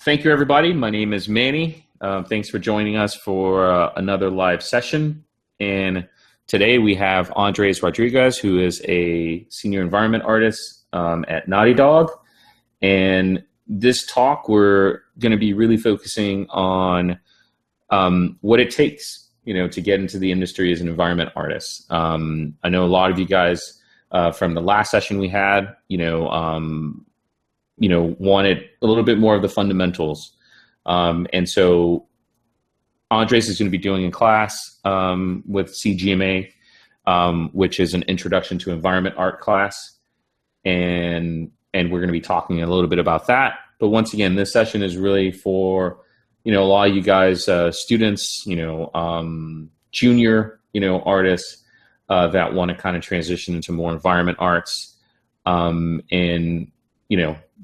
Thank you, everybody. My name is Manny. Thanks for joining us for another live session. And today we have Andres Rodriguez, who is a senior environment artist at Naughty Dog. And this talk, we're going to be really focusing on what it takes, to get into the industry as an environment artist. I know a lot of you guys from the last session we had, wanted a little bit more of the fundamentals. And so Andres is going to be doing a class with CGMA, which is an introduction to environment art class. And we're going to be talking a little bit about that. But once again, this session is really for, a lot of you guys, students, junior, artists that want to kind of transition into more environment arts.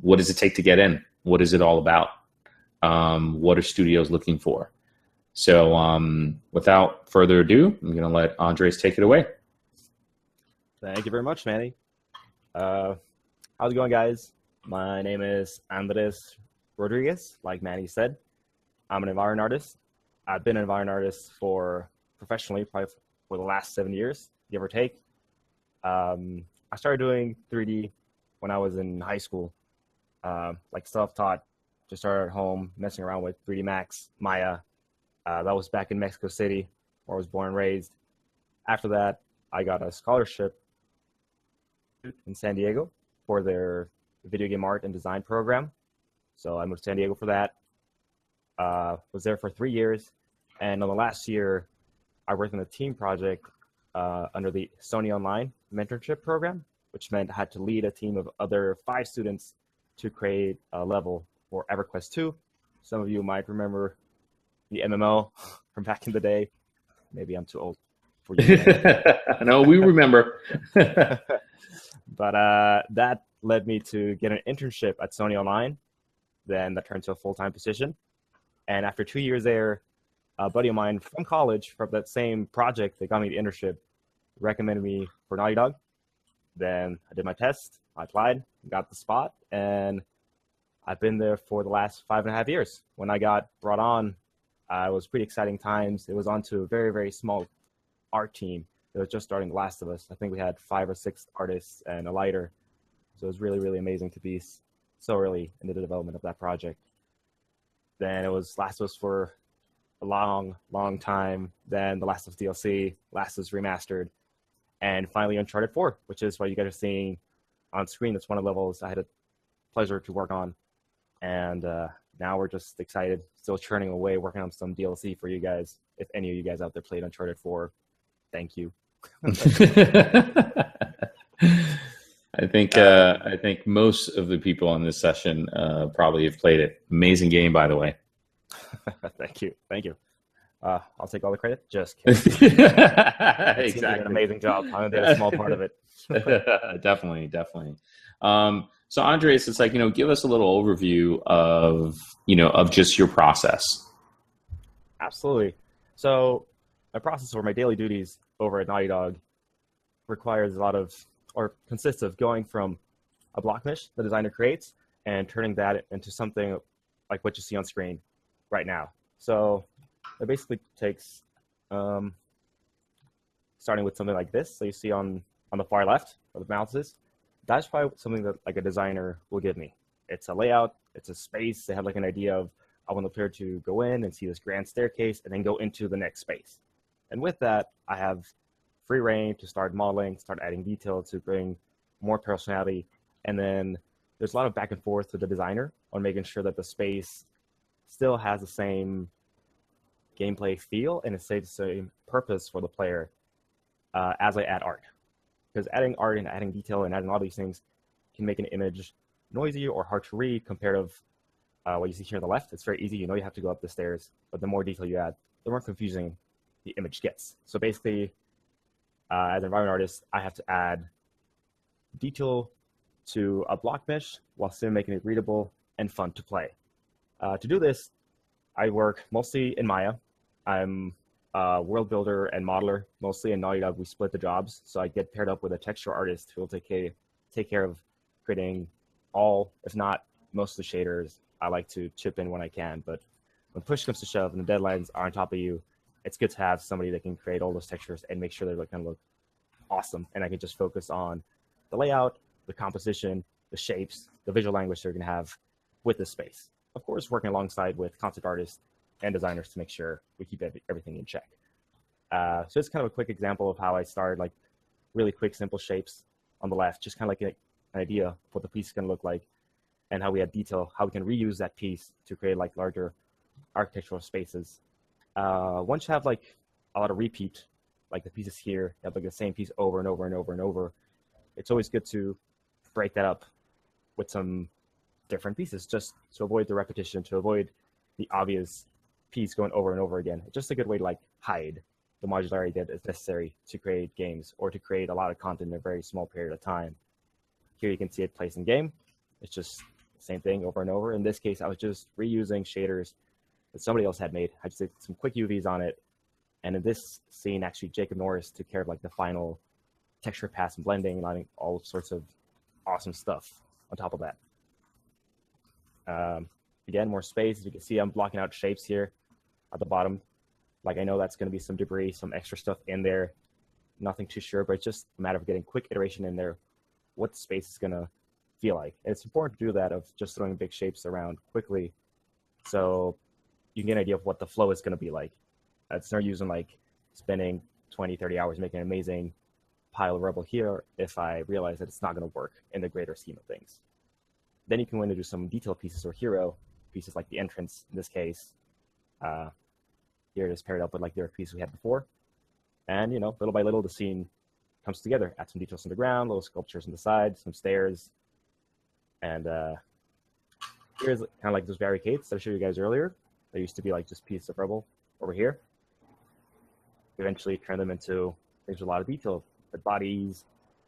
What does it take to get in? What is it all about? What are studios looking for? So without further ado, I'm going to let Andres take it away. Thank you very much, Manny. How's it going, guys? My name is Andres Rodriguez, like Manny said. I'm an environment artist. I've been an environment artist professionally probably for the last 7 years, give or take. I started doing 3D when I was in high school. Like self-taught, just started at home, messing around with 3D Max, Maya. That was back in Mexico City, where I was born and raised. After that, I got a scholarship in San Diego for their video game art and design program. So I moved to San Diego for that. Was there for 3 years. And in the last year, I worked on a team project under the Sony Online mentorship program, which meant I had to lead a team of other 5 students to create a level for EverQuest 2. Some of you might remember the MMO from back in the day. Maybe I'm too old for you. No, we remember. But that led me to get an internship at Sony Online. Then that turned to a full-time position. And after 2 years there, a buddy of mine from college, from that same project that got me the internship, recommended me for Naughty Dog. Then I did my test, I applied, got the spot, and I've been there for the last 5.5 years. When I got brought on, it was pretty exciting times. It was onto a very, very small art team. It was just starting The Last of Us. I think we had 5 or 6 artists and a lighter. So it was really, really amazing to be so early in the development of that project. Then it was Last of Us for a long, long time. Then The Last of Us DLC, Last of Us Remastered, and finally Uncharted 4, which is what you guys are seeing on screen. That's one of the levels I had a pleasure to work on. And now we're just excited, still churning away, working on some DLC for you guys. If any of you guys out there played Uncharted 4, thank you. I think most of the people on this session probably have played it. Amazing game, by the way. Thank you. I'll take all the credit. Just kidding. Exactly. Did an amazing job. I did a small part of it. Definitely. So Andres, it's like, give us a little overview of just your process. Absolutely. So my process or my daily duties over at Naughty Dog requires consists of going from a block mesh the designer creates and turning that into something like what you see on screen right now. So it basically takes starting with something like this. So you see on the far left where the mouse is. That's probably something that like a designer will give me. It's a layout, it's a space. They have like an idea of I want the player to go in and see this grand staircase and then go into the next space. And with that, I have free reign to start modeling, start adding detail to bring more personality. And then there's a lot of back and forth with the designer on making sure that the space still has the same gameplay feel and it's the same purpose for the player as I add art. Because adding art and adding detail and adding all these things can make an image noisy or hard to read compared to what you see here on the left. It's very easy. You have to go up the stairs, but the more detail you add, the more confusing the image gets. So basically, as an environment artist, I have to add detail to a block mesh while still making it readable and fun to play. To do this, I work mostly in Maya. I'm a world builder and modeler. Mostly in Naughty Dog, we split the jobs. So I get paired up with a texture artist who will take care of creating all, if not most of the shaders I like to chip in when I can. But when push comes to shove and the deadlines are on top of you, it's good to have somebody that can create all those textures and make sure they're going to look awesome. And I can just focus on the layout, the composition, the shapes, the visual language they're going to have with the space. Of course, working alongside with concept artists and designers to make sure we keep everything in check. So it's kind of a quick example of how I started, like really quick, simple shapes on the left, just kind of like an idea of what the piece is going to look like and how we add detail, how we can reuse that piece to create like larger architectural spaces. Once you have like a lot of repeat, like the pieces here, you have like the same piece over and over and over and over, it's always good to break that up with some different pieces just to avoid the repetition, to avoid the obvious piece going over and over again. It's just a good way to like hide the modularity that is necessary to create games or to create a lot of content in a very small period of time. Here you can see it placed in game. It's just the same thing over and over. In this case, I was just reusing shaders that somebody else had made. I just did some quick UVs on it. And in this scene, actually, Jacob Norris took care of like the final texture pass and blending and adding all sorts of awesome stuff on top of that. Again, more space. As you can see, I'm blocking out shapes here at the bottom. Like I know that's going to be some debris, some extra stuff in there. Nothing too sure, but it's just a matter of getting quick iteration in there, what the space is going to feel like. And it's important to do that of just throwing big shapes around quickly so you can get an idea of what the flow is going to be like. It's not using like spending 20, 30 hours making an amazing pile of rubble here if I realize that it's not going to work in the greater scheme of things. Then you can go in and do some detail pieces or hero pieces like the entrance in this case. Here it is paired up with like the other piece we had before. And, you know, little by little, the scene comes together. Add some details on the ground, little sculptures on the side, some stairs. And here's kind of like those barricades that I showed you guys earlier. They used to be like just pieces of rubble over here. Eventually turn them into things with a lot of detail, like bodies,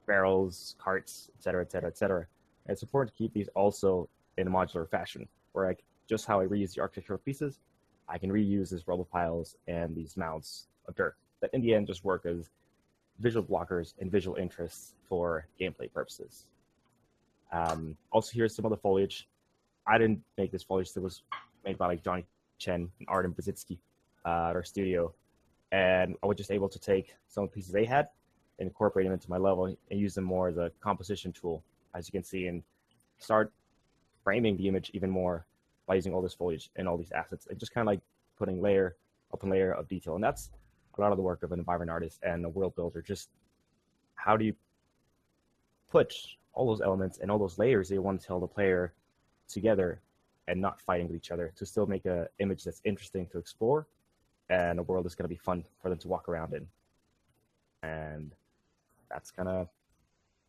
barrels, carts, et cetera, et cetera, et cetera. And it's important to keep these also in a modular fashion, where like just how I reuse the architectural pieces, I can reuse these rubble piles and these mounds of dirt that in the end just work as visual blockers and visual interests for gameplay purposes. Also, here's some of the foliage. I didn't make this foliage. That was made by like Johnny Chen and Artem Brzezinski at our studio. And I was just able to take some of the pieces they had and incorporate them into my level and use them more as a composition tool, as you can see, and start framing the image even more by using all this foliage and all these assets and just kind of like putting layer upon layer of detail. And that's a lot of the work of an environment artist and a world builder. Just how do you put all those elements and all those layers that you want to tell the player together and not fighting with each other to still make an image that's interesting to explore and a world that's going to be fun for them to walk around in. And that's kind of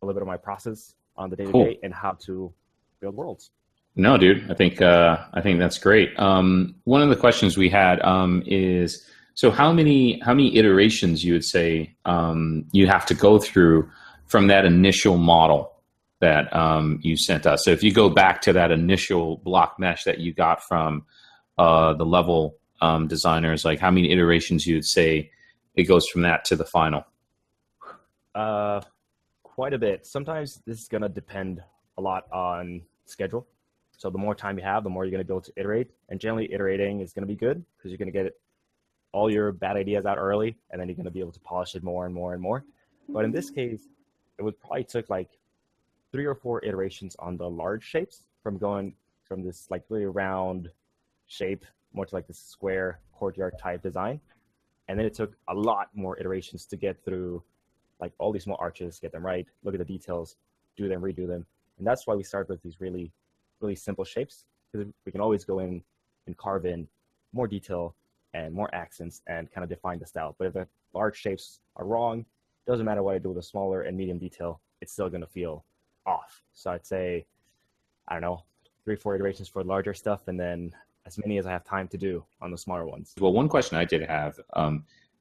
a little bit of my process on the day-to-day and how to build worlds. No, dude, I think that's great. One of the questions we had is, so how many iterations you would say you have to go through from that initial model that you sent us? So if you go back to that initial block mesh that you got from the level designers, like how many iterations you would say it goes from that to the final? Quite a bit. Sometimes this is going to depend a lot on schedule. So the more time you have, the more you're going to be able to iterate. And generally iterating is going to be good because you're going to get all your bad ideas out early, and then you're going to be able to polish it more and more and more. But in this case, it would probably took like 3 or 4 iterations on the large shapes, from going from this like really round shape more to like this square courtyard type design. And then it took a lot more iterations to get through like all these small arches, get them right, look at the details, do them, redo them. And that's why we start with these really simple shapes, because we can always go in and carve in more detail and more accents and kind of define the style. But if the large shapes are wrong, it doesn't matter what I do with a smaller and medium detail, it's still going to feel off. So I'd say, I don't know, 3 or 4 iterations for larger stuff, and then as many as I have time to do on the smaller ones. Well, one question I did have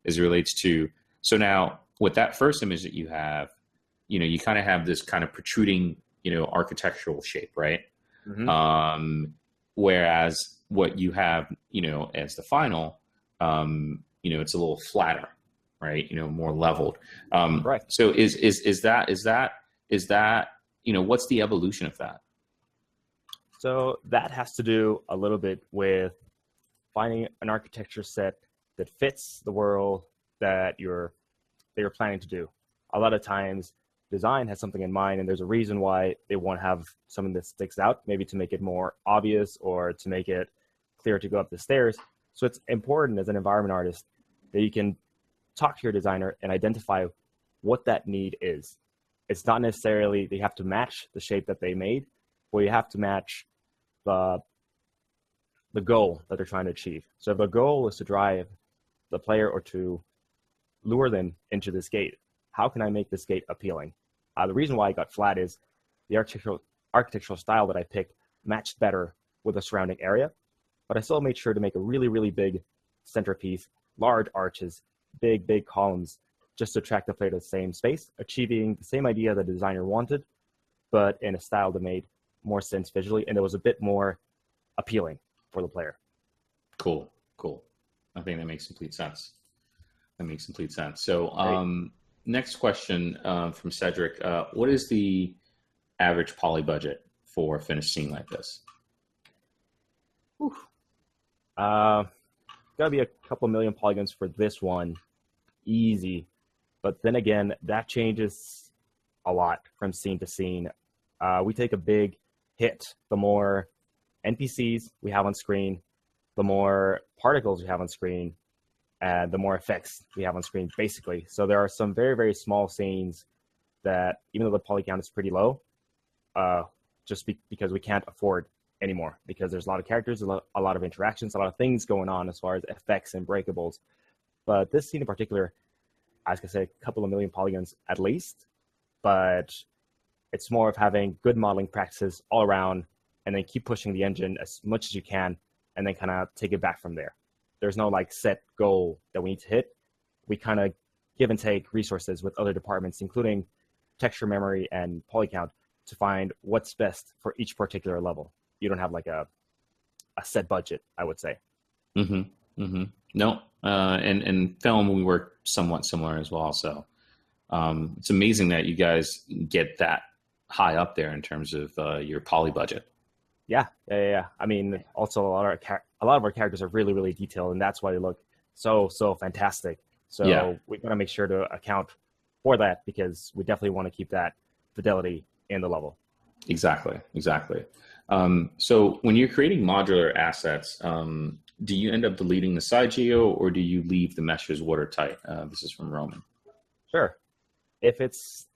is relates to, so now with that first image that you have, you know, you kind of have this kind of protruding, you know, architectural shape, right? Mm-hmm. Whereas what you have, you know, as the final, you know, it's a little flatter, right? You know, more leveled. Right. So is that, you know, what's the evolution of that? So that has to do a little bit with finding an architecture set that fits the world that you're planning to do. A lot of times, design has something in mind, and there's a reason why they want to have something that sticks out, maybe to make it more obvious or to make it clear to go up the stairs. So it's important as an environment artist that you can talk to your designer and identify what that need is. It's not necessarily that you have to match the shape that they made, but you have to match the goal that they're trying to achieve. So if the goal is to drive the player or to lure them into this gate, how can I make this gate appealing? The reason why I got flat is the architectural style that I picked matched better with the surrounding area, but I still made sure to make a really, really big centerpiece, large arches, big columns, just to attract the player to the same space, achieving the same idea the designer wanted, but in a style that made more sense visually, and it was a bit more appealing for the player. Cool. I think that makes complete sense. So next question from Cedric. What is the average poly budget for a finished scene like this? Gotta be a couple million polygons for this one. Easy. But then again, that changes a lot from scene to scene. We take a big hit the more NPCs we have on screen, the more particles we have on screen, and the more effects we have on screen, basically. So there are some very, very small scenes that, even though the poly count is pretty low, because we can't afford anymore, because there's a lot of characters, a lot of interactions, a lot of things going on as far as effects and breakables. But this scene in particular, I was going to say a couple of million polygons at least, but it's more of having good modeling practices all around, and then keep pushing the engine as much as you can, and then kind of take it back from there. There's no like set goal that we need to hit. We kind of give and take resources with other departments, including texture memory and poly count, to find what's best for each particular level. You don't have like a set budget, I would say. No, and film, we work somewhat similar as well. So it's amazing that you guys get that high up there in terms of your poly budget. Yeah. I mean, also a lot of our characters are really, really detailed, and that's why they look so fantastic. So we got to make sure to account for that, because we definitely want to keep that fidelity in the level. Exactly. So when you're creating modular assets, do you end up deleting the side geo, or do you leave the meshes watertight? This is from Roman. Sure. If it's,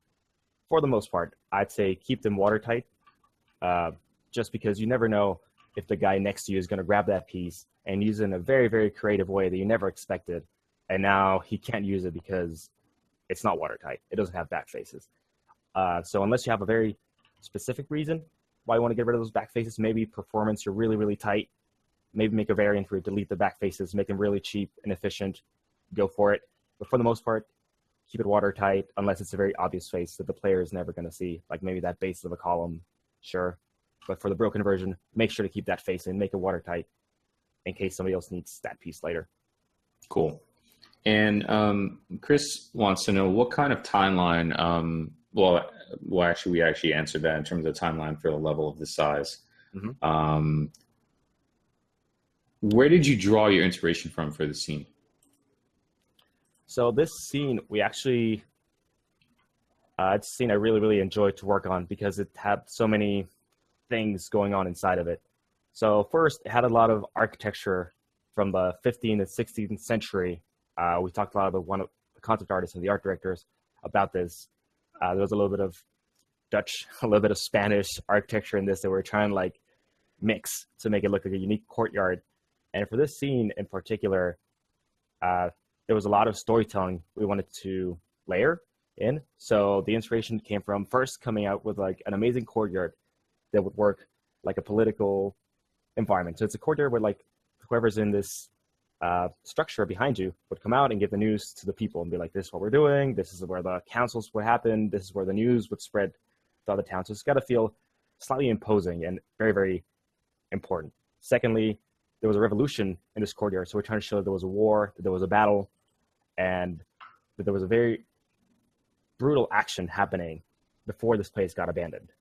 for the most part, I'd say keep them watertight, just because you never know if the guy next to you is going to grab that piece and use it in a very, very creative way that you never expected, and now he can't use it because it's not watertight. It doesn't have back faces. So unless you have a very specific reason why you want to get rid of those back faces, maybe performance, you're really, really tight, maybe make a variant where you delete the back faces, make them really cheap and efficient, go for it. But for the most part, keep it watertight, unless it's a very obvious face that the player is never going to see, like maybe that base of a column, sure. But for the broken version, make sure to keep that face in, make it watertight in case somebody else needs that piece later. Cool. And Chris wants to know what kind of timeline, we actually answered that in terms of timeline for the level of this size. Where did you draw your inspiration from for the scene? So this scene, we actually, it's a scene I really, really enjoyed to work on because it had so many things going on inside of it. So first, it had a lot of architecture from the 15th and 16th century. We talked a lot about one of the concept artists and the art directors about this. There was a little bit of Dutch, a little bit of Spanish architecture in this that we're trying to like mix to make it look like a unique courtyard. And for this scene in particular, there was a lot of storytelling we wanted to layer in. So the inspiration came from first coming out with like an amazing courtyard that would work like a political environment. So it's a courtyard where like whoever's in this structure behind you would come out and give the news to the people and be like, this is what we're doing. This is where the councils would happen. This is where the news would spread to other towns. So it's got to feel slightly imposing and very, very important. Secondly, there was a revolution in this courtyard. So we're trying to show that there was a war, that there was a battle, and that there was a very brutal action happening before this place got abandoned.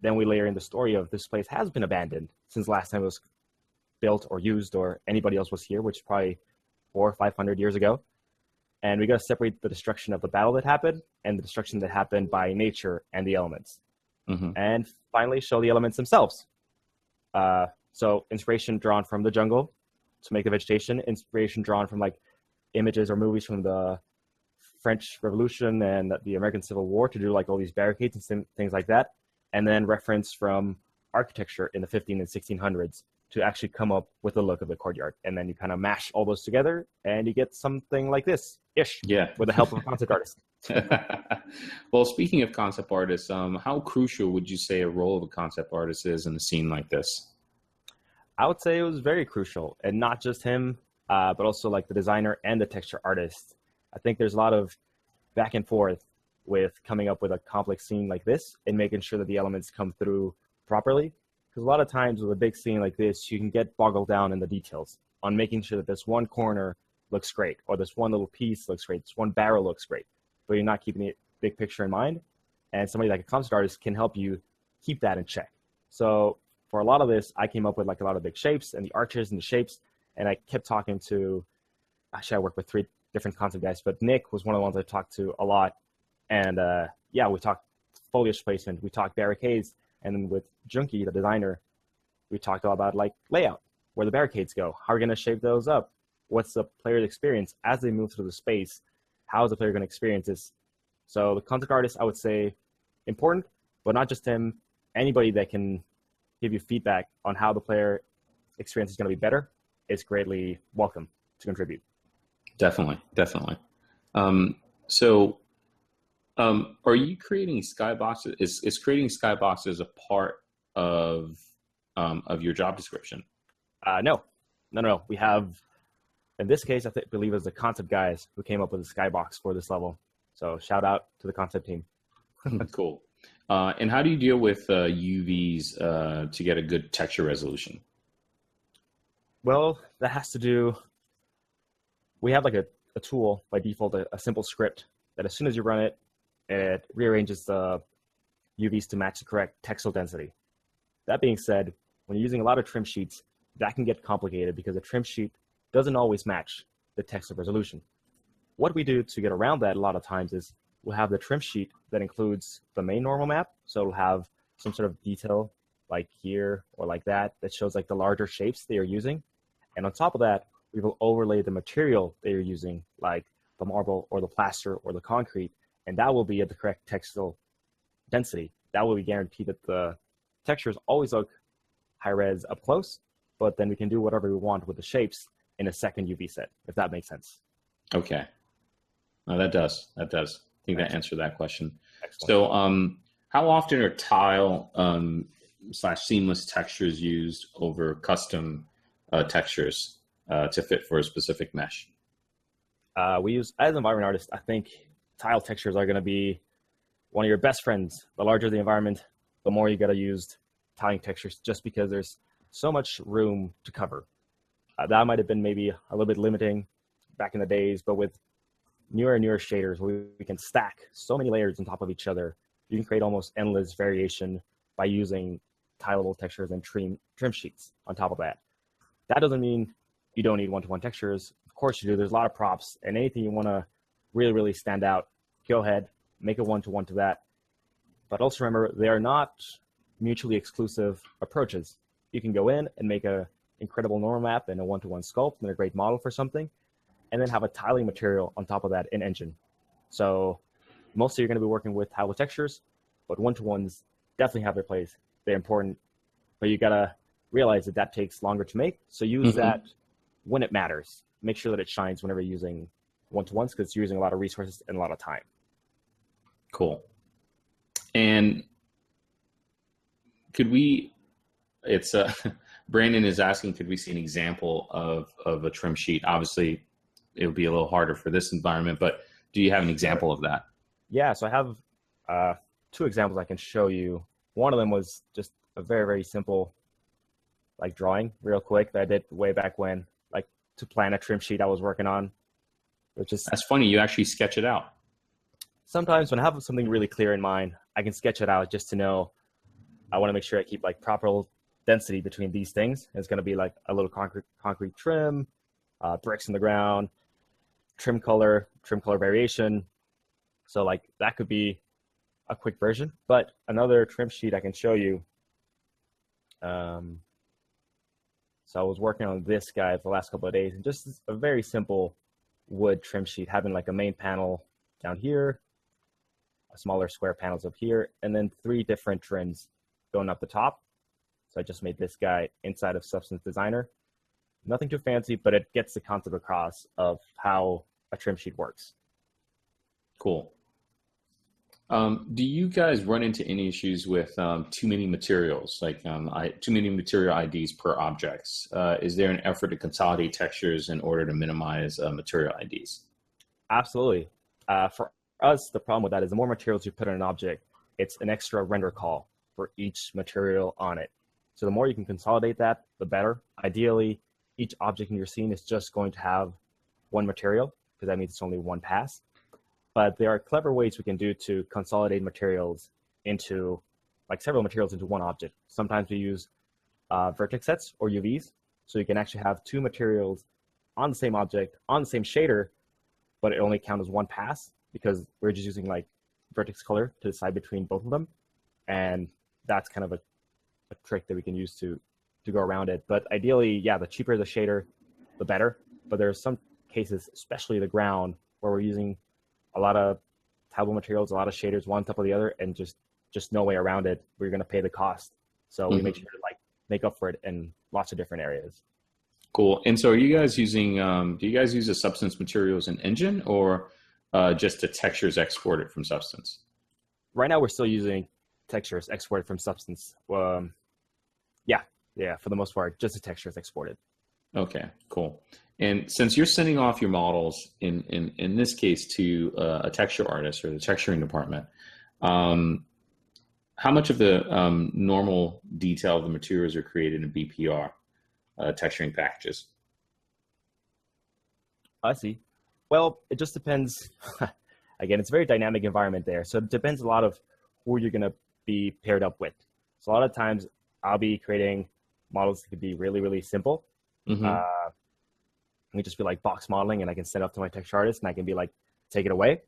Then we layer in the story of this place has been abandoned since last time it was built or used or anybody else was here, which is probably 400 or 500 years ago. And we got to separate the destruction of the battle that happened and the destruction that happened by nature and the elements. And finally show the elements themselves. So inspiration drawn from the jungle to make the vegetation, inspiration drawn from like images or movies from the French Revolution and the American Civil War to do like all these barricades and things like that. And then reference from architecture in the 15 and 1600s to actually come up with the look of the courtyard. And then you kind of mash all those together and you get something like this-ish. Yeah. With the help of a concept artist. Well, speaking of concept artists, how crucial would you say a role of a concept artist is in a scene like this? I would say it was very crucial, and not just him, but also like the designer and the texture artist. I think there's a lot of back and forth with coming up with a complex scene like this and making sure that the elements come through properly. Because a lot of times with a big scene like this, you can get boggled down in the details on making sure that this one corner looks great, or this one little piece looks great, this one barrel looks great, but you're not keeping the big picture in mind. And somebody like a concept artist can help you keep that in check. So for a lot of this, I came up with like a lot of big shapes and the arches and the shapes, and I kept talking to, actually I worked with 3 different concept guys, but Nick was one of the ones I talked to a lot. And yeah, we talked foliage placement, we talked barricades, and then with Junkie, the designer, we talked all about like layout, where the barricades go, how are we going to shape those up, what's the player's experience as they move through the space, how is the player going to experience this. So the concept artist, I would say, important, but not just him, anybody that can give you feedback on how the player experience is going to be better is greatly welcome to contribute. Definitely. Are you creating skyboxes? Is creating skyboxes a part of your job description? No. We have, in this case, I believe it was the concept guys who came up with the skybox for this level. So shout out to the concept team. Cool. And how do you deal with UVs to get a good texture resolution? Well, that has to do, we have like a tool by default, a simple script that as soon as you run it, it rearranges the UVs to match the correct textile density. That being said, when you're using a lot of trim sheets, that can get complicated because the trim sheet doesn't always match the textile resolution. What we do to get around that a lot of times is we'll have the trim sheet that includes the main normal map. So it'll have some sort of detail like here or like that shows like the larger shapes they are using. And on top of that, we will overlay the material they are using, like the marble or the plaster or the concrete, and that will be at the correct textile density. That will be guaranteed that the textures always look high res up close, but then we can do whatever we want with the shapes in a second UV set, if that makes sense. Okay. No, that does. I think that answered that question. Excellent. So how often are tile / seamless textures used over custom textures to fit for a specific mesh? We use, as an environment artist, I think tile textures are going to be one of your best friends. The larger the environment, the more you got to use tiling textures, just because there's so much room to cover. That might have been maybe a little bit limiting back in the days, but with newer and newer shaders, we can stack so many layers on top of each other. You can create almost endless variation by using tileable textures and trim sheets on top of that. That doesn't mean you don't need one-to-one textures. Of course you do. There's a lot of props, and anything you want to really, really stand out, go ahead, make a one-to-one to that. But also remember, they are not mutually exclusive approaches. You can go in and make an incredible normal map and a one-to-one sculpt and a great model for something, and then have a tiling material on top of that in engine. So mostly you're going to be working with tile textures, but one-to-ones definitely have their place. They're important, but you got to realize that takes longer to make. So use that when it matters. Make sure that it shines whenever you're using one-to-ones, because you're using a lot of resources and a lot of time. Cool. And could we, Brandon is asking, could we see an example of a trim sheet? Obviously, it would be a little harder for this environment, but do you have an example of that? Yeah, so I have 2 examples I can show you. One of them was just a very, very simple like drawing real quick that I did way back when, like to plan a trim sheet I was working on. Which is, that's funny, you actually sketch it out. Sometimes when I have something really clear in mind, I can sketch it out just to know I want to make sure I keep like proper density between these things. It's going to be like a little concrete trim, bricks in the ground, trim color variation. So like that could be a quick version, but another trim sheet I can show you. So I was working on this guy for the last couple of days, and just a very simple wood trim sheet, having like a main panel down here, a smaller square panels up here, and then 3 different trims going up the top. So I just made this guy inside of Substance Designer. Nothing too fancy, but it gets the concept across of how a trim sheet works. Cool. Do you guys run into any issues with too many materials, like too many material IDs per objects? Is there an effort to consolidate textures in order to minimize material IDs? Absolutely. For us, the problem with that is the more materials you put in an object, it's an extra render call for each material on it. So the more you can consolidate that, the better. Ideally, each object in your scene is just going to have one material, because that means it's only one pass. But there are clever ways we can do to consolidate materials into, like several materials into one object. Sometimes we use vertex sets or UVs. So you can actually have 2 materials on the same object, on the same shader, but it only counts as one pass because we're just using like vertex color to decide between both of them. And that's kind of a trick that we can use to go around it. But ideally, yeah, the cheaper the shader, the better. But there are some cases, especially the ground, where we're using a lot of tableau materials, a lot of shaders, one on top of the other, and just no way around it. We're going to pay the cost. So we make sure to like make up for it in lots of different areas. Cool. And so are you guys using, do you guys use a Substance Materials in Engine, or just the textures exported from Substance? Right now, we're still using textures exported from Substance. Yeah, for the most part, just the textures exported. Okay, cool. And since you're sending off your models in this case to a texture artist or the texturing department, how much of the normal detail of the materials are created in BPR texturing packages? I see. Well, it just depends. Again, it's a very dynamic environment there. So it depends a lot of who you're going to be paired up with. So a lot of times I'll be creating models that could be really, really simple. Mm-hmm. It can just be like box modeling, and I can send it up to my texture artist and I can be like, take it away.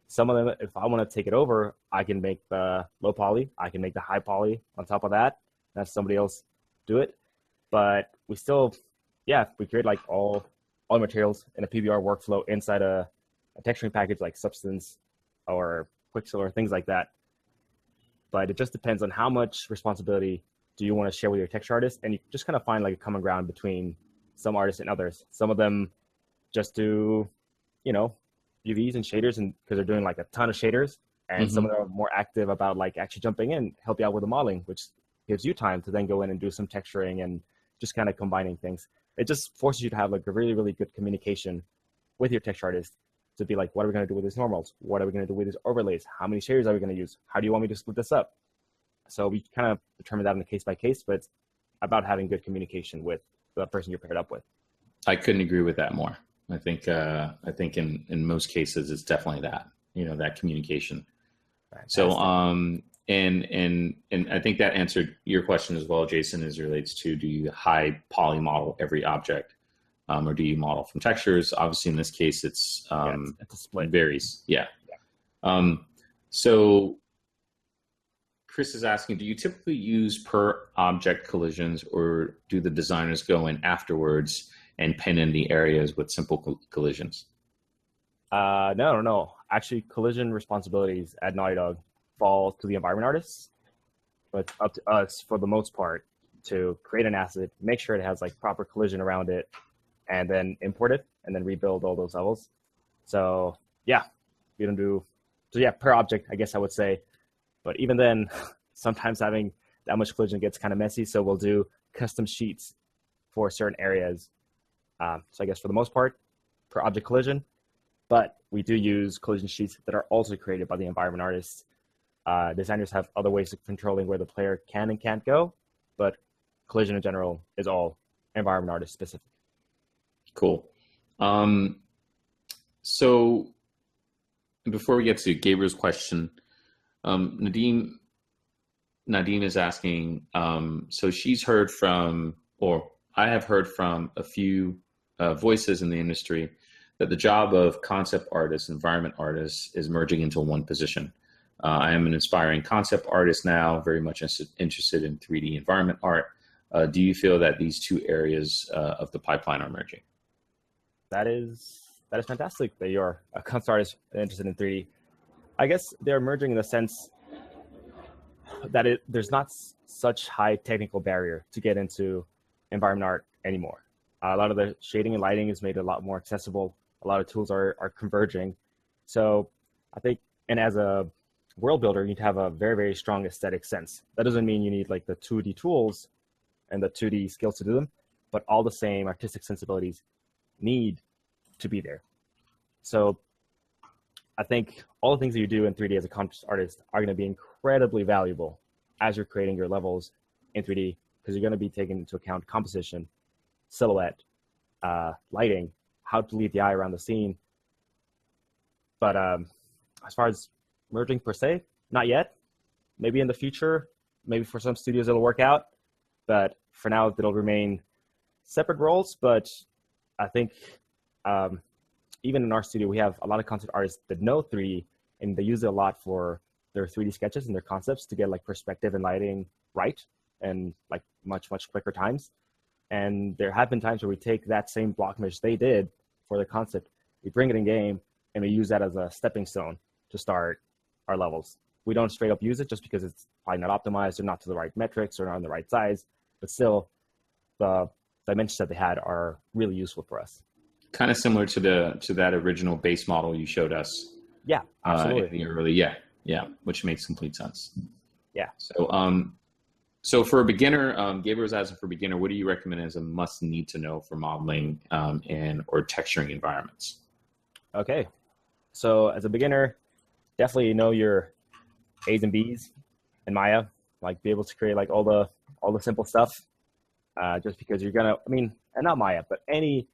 Some of them, if I want to take it over, I can make the low poly. I can make the high poly on top of that. Let somebody else do it. But we still, we create like all materials in a PBR workflow inside a texturing package like Substance or Quixel or things like that. But it just depends on how much responsibility do you want to share with your texture artist, and you just kind of find like a common ground between some artists and others. Some of them just do, UVs and shaders, and because they're doing like a ton of shaders, and some of them are more active about like actually jumping in, help you out with the modeling, which gives you time to then go in and do some texturing and just kind of combining things. It just forces you to have like a really, really good communication with your texture artist to be like, what are we going to do with these normals? What are we going to do with these overlays? How many shaders are we going to use? How do you want me to split this up? So we kind of determine that on a case by case, but it's about having good communication with the person you're paired up with. I couldn't agree with that more. I think in most cases it's definitely that, that communication. Fantastic. So and I think that answered your question as well, Jason, as it relates to, do you high poly model every object, or do you model from textures? Obviously in this case it's a split. It varies. Yeah. So Chris is asking, do you typically use per object collisions, or do the designers go in afterwards and pin in the areas with simple collisions? No. Actually, collision responsibilities at Naughty Dog fall to the environment artists, but it's up to us for the most part to create an asset, make sure it has like proper collision around it, and then import it and then rebuild all those levels. So we don't do, per object, I guess I would say. But even then, sometimes having that much collision gets kind of messy. So we'll do custom sheets for certain areas. So I guess for the most part, per object collision. But we do use collision sheets that are also created by the environment artists. Designers have other ways of controlling where the player can and can't go, but collision in general is all environment artist specific. Cool. So before we get to Gabriel's question, Nadim Nadim is asking, so she's heard from, or I have heard from a few voices in the industry that the job of concept artists, environment artists, is merging into one position. I am an aspiring concept artist now, very much interested in 3D environment art. Do you feel that these two areas of the pipeline are merging? That is fantastic that you're a concept artist interested in 3D. I guess they're merging in the sense that there's not such high technical barrier to get into environment art anymore. A lot of the shading and lighting is made a lot more accessible. A lot of tools are converging. So I think, and as a world builder, you need to have a very, very strong aesthetic sense. That doesn't mean you need like the 2D tools and the 2D skills to do them, but all the same artistic sensibilities need to be there. So I think all the things that you do in 3D as a concept artist are going to be incredibly valuable as you're creating your levels in 3D, because you're going to be taking into account composition, silhouette, lighting, how to lead the eye around the scene. But as far as merging per se, not yet. Maybe in the future, maybe for some studios it'll work out, but for now it'll remain separate roles. But I think even in our studio, we have a lot of concept artists that know 3D, and they use it a lot for their 3D sketches and their concepts to get like perspective and lighting right, and like much quicker times. And there have been times where we take that same block image they did for the concept, we bring it in game, and we use that as a stepping stone to start our levels. We don't straight up use it just because it's probably not optimized or not to the right metrics or not on the right size, but still the dimensions that they had are really useful for us. Kind of similar to that original base model you showed us. Yeah, absolutely. In the early, yeah, which makes complete sense. Yeah. So for a beginner, Gabriel's asking for a beginner, what do you recommend as a must need to know for modeling and or texturing environments? Okay, so as a beginner, definitely know your A's and B's in Maya, like be able to create like all the simple stuff. Just because you're gonna, and not Maya, but any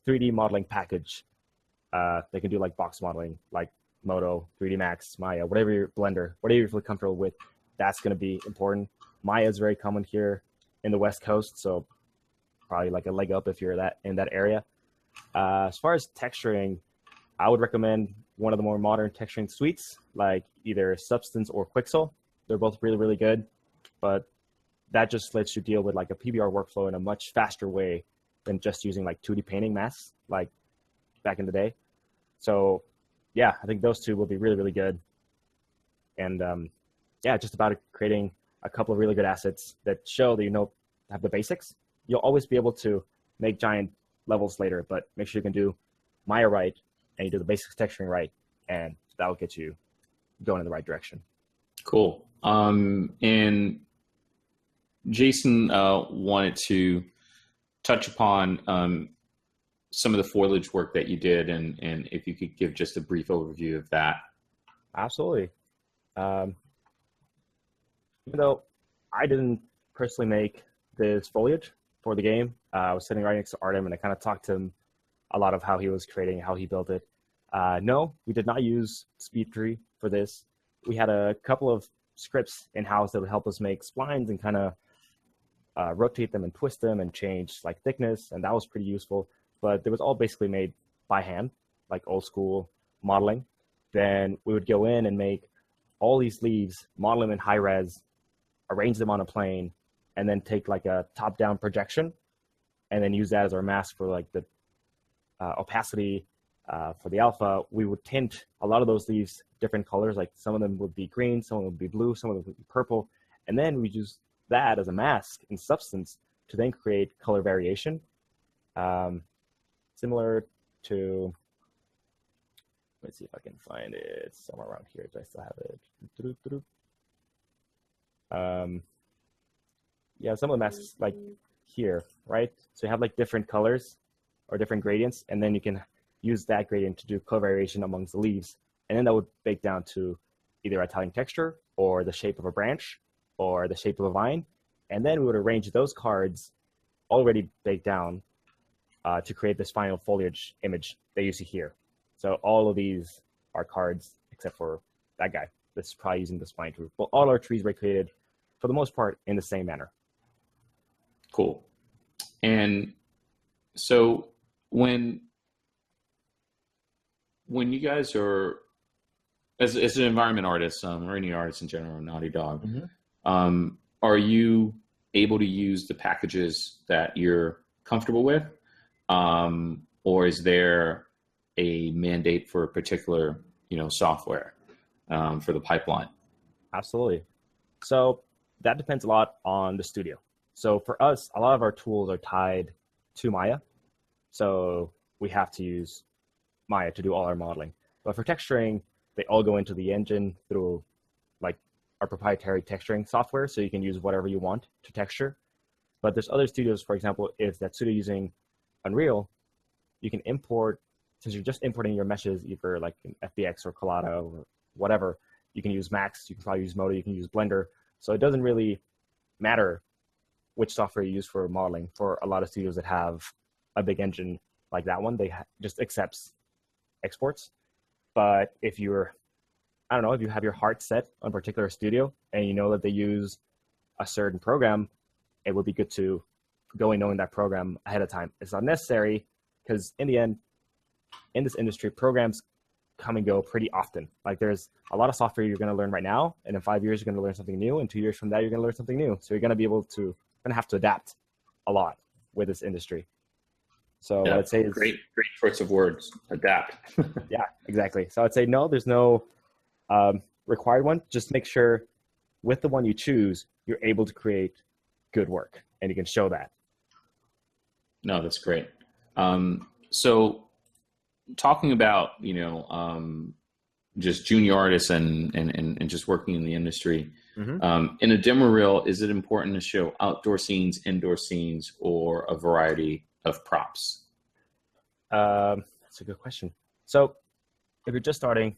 3D modeling package, they can do like box modeling, like Modo, 3D Max, Maya, whatever your Blender, whatever you feel comfortable with, that's gonna be important. Maya is very common here in the West Coast, so probably like a leg up if you're in that area. As far as texturing, I would recommend one of the more modern texturing suites, like either Substance or Quixel. They're both really, really good, but that just lets you deal with like a PBR workflow in a much faster way than just using like 2D painting masks like back in the day. So yeah, I think those two will be really, really good. And just about creating a couple of really good assets that show that have the basics. You'll always be able to make giant levels later, but make sure you can do Maya right and you do the basics texturing right, and that'll get you going in the right direction. Cool. And Jason wanted to touch upon some of the foliage work that you did, and if you could give just a brief overview of that. Absolutely. Even though I didn't personally make this foliage for the game, I was sitting right next to Artem, and I kind of talked to him a lot of how he was creating, how he built it. No, we did not use SpeedTree for this. We had a couple of scripts in-house that would help us make splines and kind of rotate them and twist them and change like thickness, and that was pretty useful. But it was all basically made by hand, like old school modeling. Then we would go in and make all these leaves, model them in high res, arrange them on a plane, and then take like a top-down projection, and then use that as our mask for like the opacity for the alpha. We would tint a lot of those leaves different colors, like some of them would be green, some of them would be blue, some of them would be purple, and then we use that as a mask in Substance to then create color variation. Similar to, let's see if I can find it somewhere around here. Do I still have it? Yeah, some of the masks like here, right? So you have like different colors or different gradients, and then you can use that gradient to do color variation amongst the leaves. And then that would bake down to either a tiling texture or the shape of a branch or the shape of a vine. And then we would arrange those cards already baked down to create this final foliage image that you see here. So all of these are cards except for that guy. This is probably using the spline tree. Well, all our trees were created for the most part, in the same manner. Cool. And so when you guys are, as an environment artist, or any artist in general, Naughty Dog, are you able to use the packages that you're comfortable with? Or is there a mandate for a particular, software for the pipeline? Absolutely. So that depends a lot on the studio. So for us, a lot of our tools are tied to Maya. So we have to use Maya to do all our modeling. But for texturing, they all go into the engine through like our proprietary texturing software. So you can use whatever you want to texture. But there's other studios, for example, if that studio using Unreal, you can import, since you're just importing your meshes, either like in FBX or Collada or whatever, you can use Max, you can probably use Modo, you can use Blender. So it doesn't really matter which software you use for modeling. For a lot of studios that have a big engine like that one, they just accepts exports. But if you're, I don't know, if you have your heart set on a particular studio and you know that they use a certain program, it would be good to go in knowing that program ahead of time. It's not necessary because in the end, in this industry, programs come and go pretty often. Like there's a lot of software you're going to learn right now, and in 5 years, you're going to learn something new, and 2 years from that, you're going to learn something new. So you're going to be able to, going to have to adapt a lot with this industry. So yeah, what I'd say is great choice of words, adapt. Yeah, exactly. So I'd say no, there's no required one. Just make sure with the one you choose, you're able to create good work, and you can show that. No, that's great. So talking about, just junior artists and just working in the industry, in a demo reel, is it important to show outdoor scenes, indoor scenes, or a variety of props? That's a good question. So if you're just starting,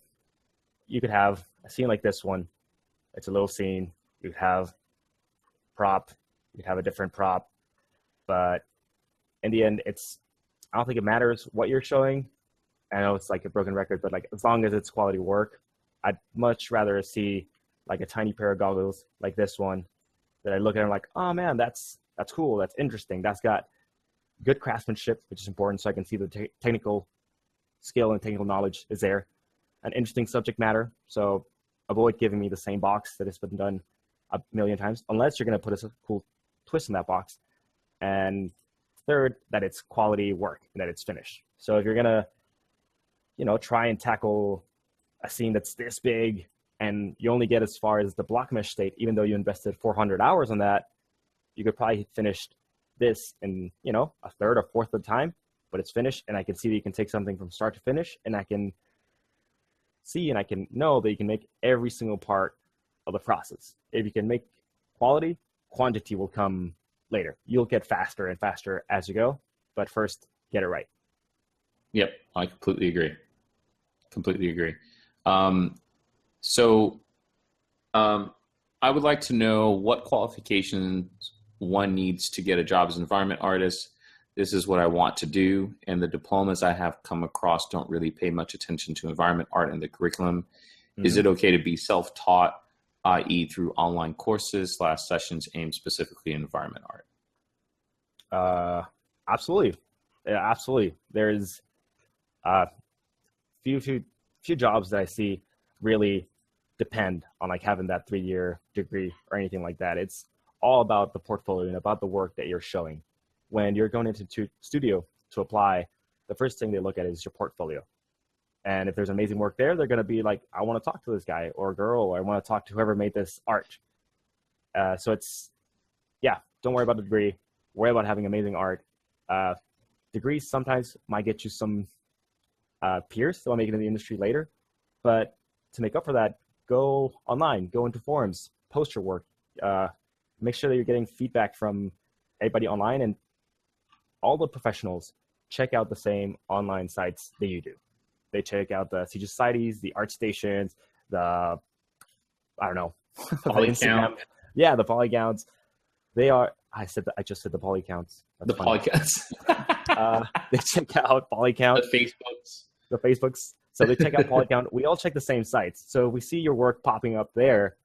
you could have a scene like this one. It's a little scene. You have prop. You have a different prop. But in the end, I don't think it matters what you're showing. I know it's like a broken record, but like as long as it's quality work, I'd much rather see like a tiny pair of goggles like this one that I look at and I'm like, oh man, that's cool. That's interesting. That's got good craftsmanship, which is important. So I can see the technical skill and technical knowledge is there. An interesting subject matter. So avoid giving me the same box that has been done a million times, unless you're going to put a cool twist in that box. And third, that it's quality work and that it's finished. So if you're going to, try and tackle a scene that's this big and you only get as far as the block mesh state, even though you invested 400 hours on that, you could probably finish this in, a third or fourth of the time, but it's finished. And I can see that you can take something from start to finish, and I can see and I can know that you can make every single part of the process. If you can make quality, quantity will come later. You'll get faster and faster as you go, but first get it right. Yep, I completely agree. So I would like to know what qualifications one needs to get a job as an environment artist. This is what I want to do. And the diplomas I have come across don't really pay much attention to environment art in the curriculum. Is it okay to be self-taught, i.e. through online courses / sessions aimed specifically at environment art? Absolutely. Yeah, absolutely. There's few jobs that I see really depend on like having that 3-year degree or anything like that. It's all about the portfolio and about the work that you're showing. When you're going into studio to apply, the first thing they look at is your portfolio. And if there's amazing work there, they're going to be like, I want to talk to this guy or girl, or I want to talk to whoever made this art. So don't worry about the degree. Worry about having amazing art. Degrees sometimes might get you some peers that will make it in the industry later. But to make up for that, go online, go into forums, post your work. Make sure that you're getting feedback from everybody online, and all the professionals check out the same online sites that you do. They check out the CG Societies, the art stations, the Polycount. Yeah, the Polygowns. They are. I just said the Polycounts. The Polycounts. They check out Polycount. The Facebooks. So they check out Polycount. We all check the same sites. So if we see your work popping up there,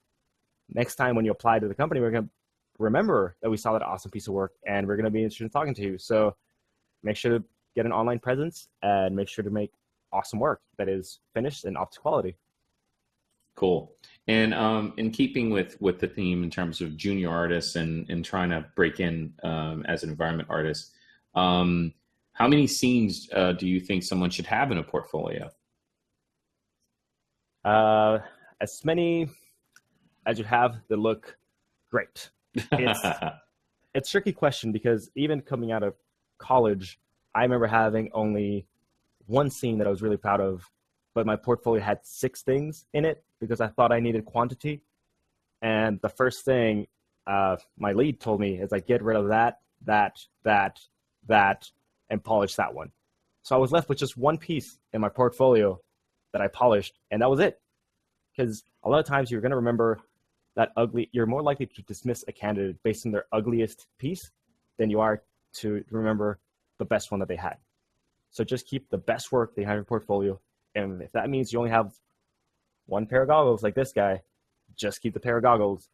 next time when you apply to the company, we're going to remember that we saw that awesome piece of work, and we're going to be interested in talking to you. So make sure to get an online presence and make sure to make awesome work that is finished and up to quality. Cool. And in keeping with the theme in terms of junior artists and trying to break in as an environment artist, how many scenes do you think someone should have in a portfolio? As many as you have that look great. It's a tricky question because even coming out of college, I remember having only one scene that I was really proud of, but my portfolio had 6 things in it because I thought I needed quantity. And the first thing my lead told me is like, get rid of that, and polish that one. So I was left with just one piece in my portfolio that I polished, and that was it. Because a lot of times you're going to remember that ugly, you're more likely to dismiss a candidate based on their ugliest piece than you are to remember the best one that they had. So just keep the best work they have in your portfolio. And if that means you only have one pair of goggles like this guy, just keep the pair of goggles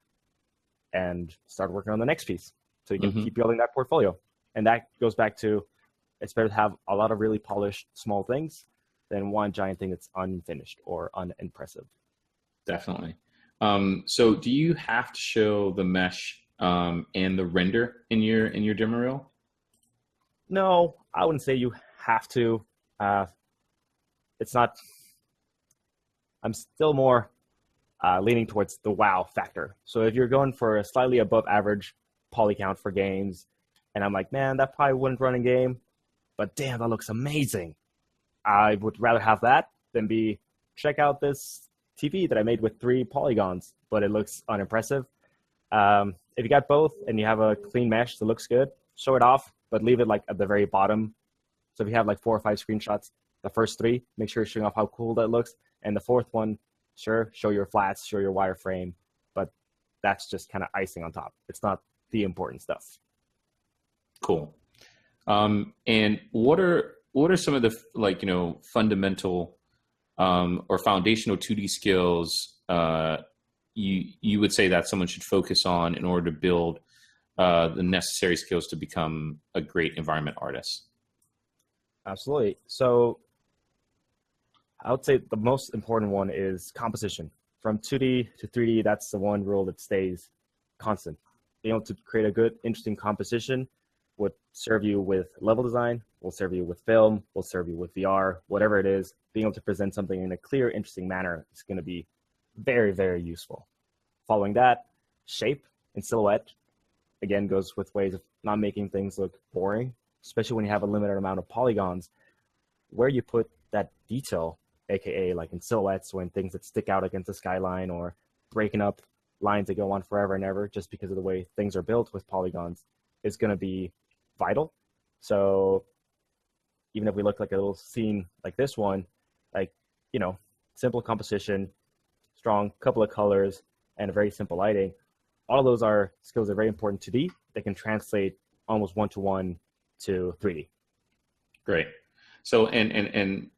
and start working on the next piece so you can keep building that portfolio. And that goes back to, it's better to have a lot of really polished small things than one giant thing that's unfinished or unimpressive. Definitely. So do you have to show the mesh and the render in your demo reel? No, I wouldn't say you have to. It's not. I'm still more leaning towards the wow factor. So if you're going for a slightly above average poly count for games, and I'm like, man, that probably wouldn't run in game, but damn, that looks amazing. I would rather have that than check out this TV that I made with 3 polygons, but it looks unimpressive. If you got both and you have a clean mesh that looks good, show it off, but leave it like at the very bottom. So if you have like 4 or 5 screenshots, the first 3, make sure you're showing off how cool that looks. And the 4th one, sure, show your flats, show your wireframe, but that's just kind of icing on top. It's not the important stuff. Cool. And what are some of the fundamental or foundational 2D skills you would say that someone should focus on in order to build the necessary skills to become a great environment artist? Absolutely. So I would say the most important one is composition. From 2D to 3D, that's the one rule that stays constant. Being able to create a good, interesting composition would serve you with level design, will serve you with film, will serve you with VR, whatever it is. Being able to present something in a clear, interesting manner is going to be very, very useful. Following that, shape and silhouette, again, goes with ways of not making things look boring, especially when you have a limited amount of polygons. Where you put that detail, aka like in silhouettes, when things that stick out against the skyline or breaking up lines that go on forever and ever just because of the way things are built with polygons, is going to be vital. So even if we look like a little scene like this one, like, simple composition, strong couple of colors, and a very simple lighting, all of those are skills that are very important to 2D that can translate almost one-to-one to 3D. Great. So, and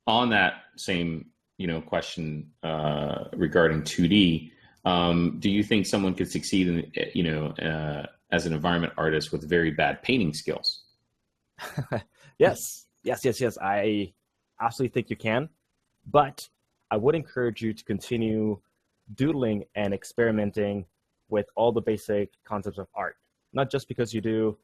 on that same, question regarding 2D, do you think someone could succeed in, as an environment artist with very bad painting skills? Yes. I absolutely think you can, but I would encourage you to continue doodling and experimenting with all the basic concepts of art. Not just because you do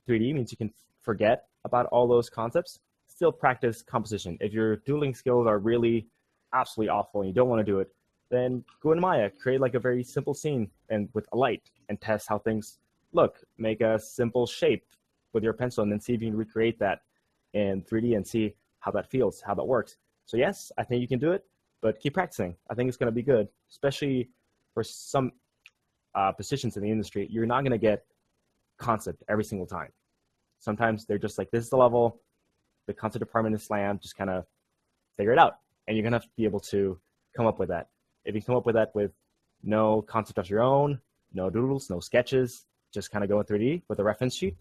3D means you can forget about all those concepts. Still practice composition. If your doodling skills are really absolutely awful and you don't want to do it, then go in Maya, create like a very simple scene and with a light and test how things look. Make a simple shape with your pencil and then see if you can recreate that in 3D and see how that feels, how that works. So yes, I think you can do it, but keep practicing. I think it's going to be good, especially for some positions in the industry. You're not going to get concept every single time. Sometimes they're just like, this is the level, the concept department is slammed, just kind of figure it out. And you're going to have to be able to come up with that. If you come up with that with no concept of your own, no doodles, no sketches, just kind of go in 3D with a reference sheet,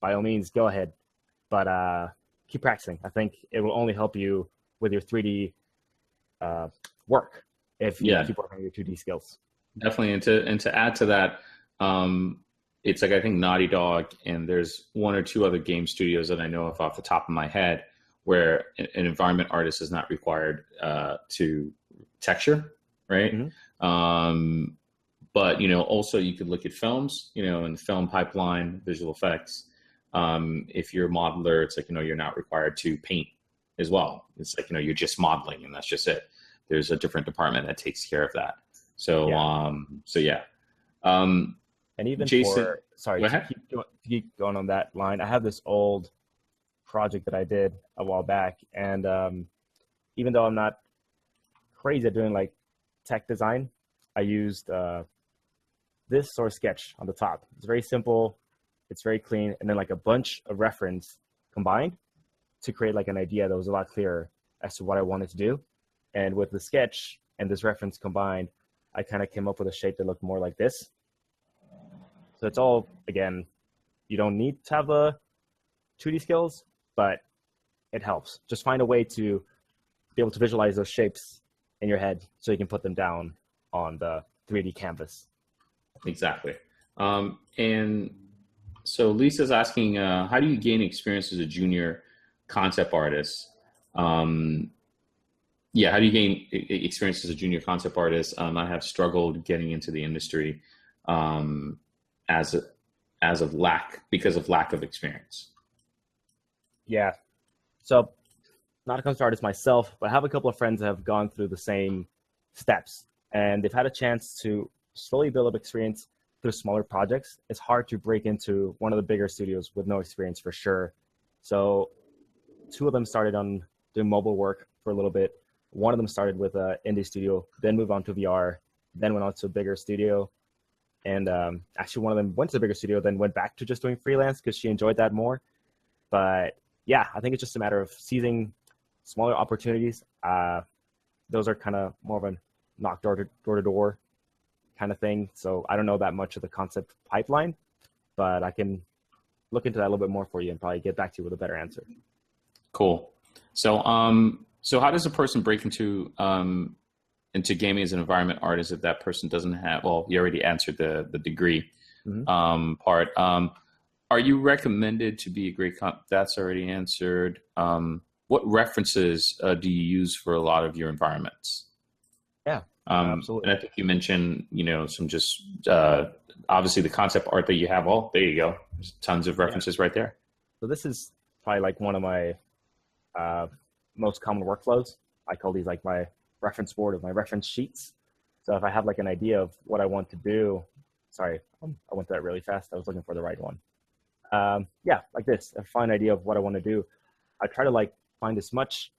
by all means, go ahead. But keep practicing. I think it will only help you with your 3D work if you keep working on your 2D skills. definitely. And to add to that, it's like I think Naughty Dog, and there's one or two other game studios that I know of off the top of my head where an environment artist is not required to texture, right? Hmm. Um, but also you could look at films, in the film pipeline, visual effects. If you're a modeler, it's like you're not required to paint as well. It's like you're just modeling, and that's just it. There's a different department that takes care of that. So Yeah. so yeah. Um, And even Jason, for, sorry, go ahead. to keep going on that line, I have this old project that I did a while back, and even though I'm not crazy at doing like tech design, I used this sort of sketch on the top. It's very simple, it's very clean, and then like a bunch of reference combined to create like an idea that was a lot clearer as to what I wanted to do. And with the sketch and this reference combined, I kind of came up with a shape that looked more like this. So it's all, again, you don't need to have the 2D skills, but it helps. Just find a way to be able to visualize those shapes in your head so you can put them down on the 3D canvas. Exactly. And so Lisa's asking, how do you gain experience as a junior concept artist? Yeah, how do you gain experience as a junior concept artist? I have struggled getting into the industry um, as a, as of because of lack of experience. Yeah. So not a concept artist myself, but I have a couple of friends that have gone through the same steps, and they've had a chance to slowly build up experience through smaller projects. It's hard to break into one of the bigger studios with no experience for sure. So two of them started on doing mobile work for a little bit. One of them started with an indie studio, then moved on to VR, then went on to a bigger studio. And actually, one of them went to the bigger studio, then went back to just doing freelance because she enjoyed that more. But yeah, I think it's just a matter of seizing smaller opportunities. Those are kind of more of a knock door to door kind of thing. So I don't know that much of the concept pipeline, but I can look into that a little bit more for you and probably get back to you with a better answer. Cool. So so how does a person break into gaming as an environment artist if that person doesn't have, well, you already answered the degree part. Are you recommended to be a great that's already answered. What references do you use for a lot of your environments? Yeah, And absolutely. I think you mentioned, some just obviously the concept art that you have. Oh, there you go. There's tons of Yeah. references right there. So this is probably like one of my most common workflows. I call these like my reference board of my reference sheets. So if I have like an idea of what I want to do, sorry, I went that really fast. I was looking for the right one. Yeah, like this. If I find an idea of what I want to do, I try to like find as much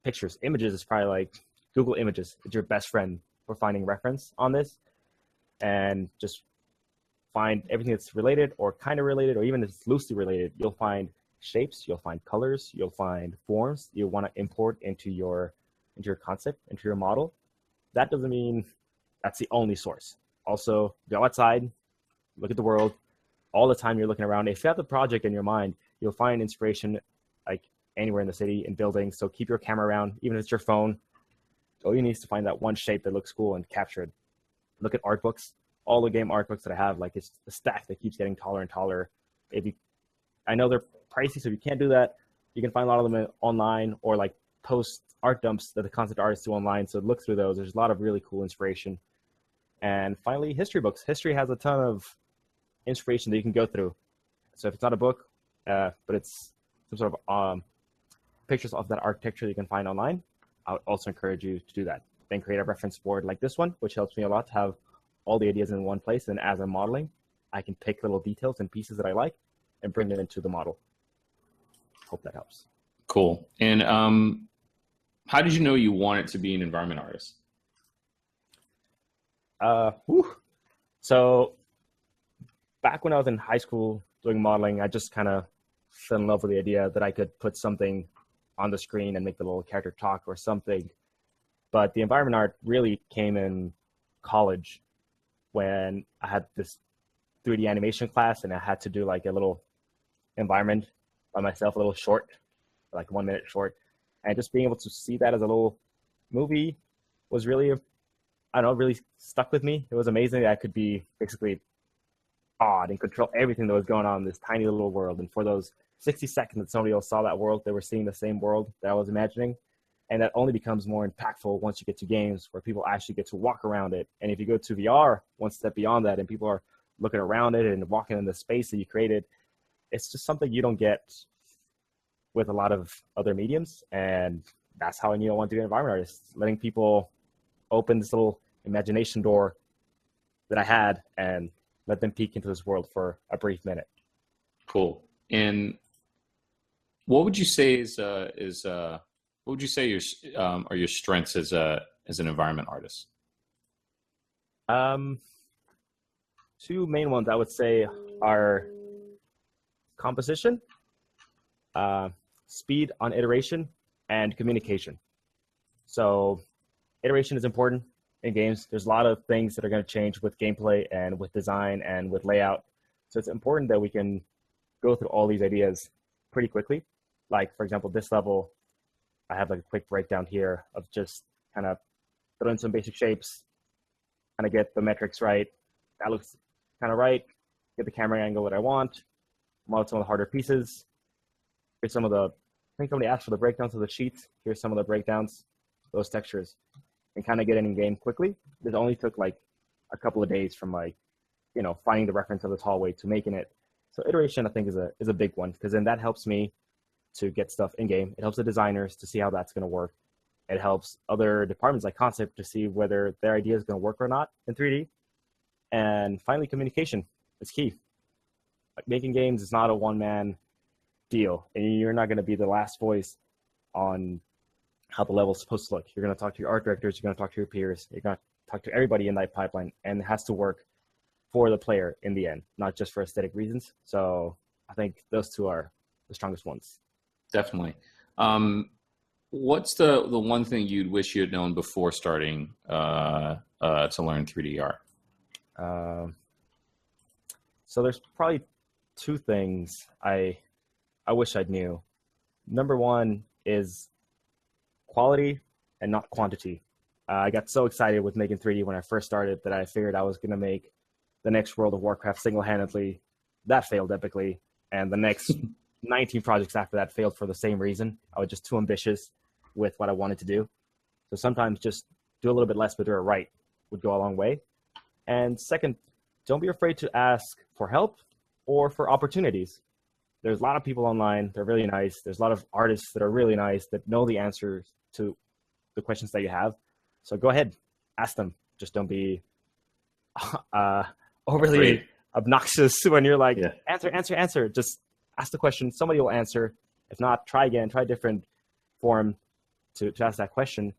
pictures. Images is probably like Google Images. It's your best friend for finding reference on this, and just find everything that's related or kind of related, or even if it's loosely related. You'll find shapes, you'll find colors, you'll find forms you want to import into your concept, into your model. That doesn't mean that's the only source. Also, go outside, look at the world. All the time you're looking around. If you have the project in your mind, you'll find inspiration like anywhere in the city, in buildings. So keep your camera around, even if it's your phone. All you need is to find that one shape that looks cool and capture it. Look at art books. All the game art books that I have, like it's a stack that keeps getting taller and taller. I know they're pricey, so if you can't do that, you can find a lot of them online or like post art dumps that the concept artists do online. So look through those. There's a lot of really cool inspiration. And finally, history books. History has a ton of inspiration that you can go through. So if it's not a book, but it's some sort of pictures of that architecture that you can find online, I would also encourage you to do that. Then create a reference board like this one, which helps me a lot to have all the ideas in one place. And as I'm modeling, I can pick little details and pieces that I like and bring them into the model. Hope that helps. Cool. And how did you know you wanted to be an environment artist? So back when I was in high school doing modeling, I just kind of fell in love with the idea that I could put something on the screen and make the little character talk or something. But the environment art really came in college when I had this 3D animation class and I had to do like a little environment by myself, a little short, like 1 minute short. And just being able to see that as a little movie was really I don't know, really stuck with me. It was amazing that I could be basically odd and control everything that was going on in this tiny little world. And for those 60 seconds that somebody else saw that world, they were seeing the same world that I was imagining. And that only becomes more impactful once you get to games where people actually get to walk around it. And if you go to VR, one step beyond that, and people are looking around it and walking in the space that you created, it's just something you don't get with a lot of other mediums. And that's how I knew I wanted to be an environment artist, letting people open this little imagination door that I had and let them peek into this world for a brief minute. Cool. And what would you say what would you say are your strengths as an environment artist? Two main ones I would say are composition, speed on iteration, and communication. So iteration is important in games. There's a lot of things that are going to change with gameplay and with design and with layout. So it's important that we can go through all these ideas pretty quickly. Like, for example, this level, I have like a quick breakdown here of just kind of throw in some basic shapes, kind of get the metrics right. That looks kind of right. Get the camera angle that I want. Model some of the harder pieces. Here's some of the, I think somebody asked for the breakdowns of the sheets. Here's some of the breakdowns, those textures, and kind of get in game quickly. This only took like a couple of days from like, finding the reference of this hallway to making it. So iteration, I think, is a big one, because then that helps me to get stuff in game. It helps the designers to see how that's going to work. It helps other departments like concept to see whether their idea is going to work or not in 3D. And finally, communication is key. Like, making games is not a one-man deal, and you're not going to be the last voice on how the level is supposed to look. You're going to talk to your art directors, you're going to talk to your peers, you're going to talk to everybody in that pipeline, and it has to work for the player in the end, not just for aesthetic reasons. So I think those two are the strongest ones. Definitely. What's the one thing you'd wish you had known before starting to learn 3D art? So there's probably two things I wish I'd knew. Number one is quality and not quantity. I got so excited with making 3D when I first started that I figured I was going to make the next World of Warcraft single-handedly. That failed epically. And the next 19 projects after that failed for the same reason. I was just too ambitious with what I wanted to do. So sometimes just do a little bit less, but do it right would go a long way. And second, don't be afraid to ask for help or for opportunities. There's a lot of people online. They're really nice. There's a lot of artists that are really nice that know the answers to the questions that you have. So go ahead, ask them. Just don't be overly obnoxious when you're like, answer. Just ask the question. Somebody will answer. If not, try again. Try a different form to ask that question.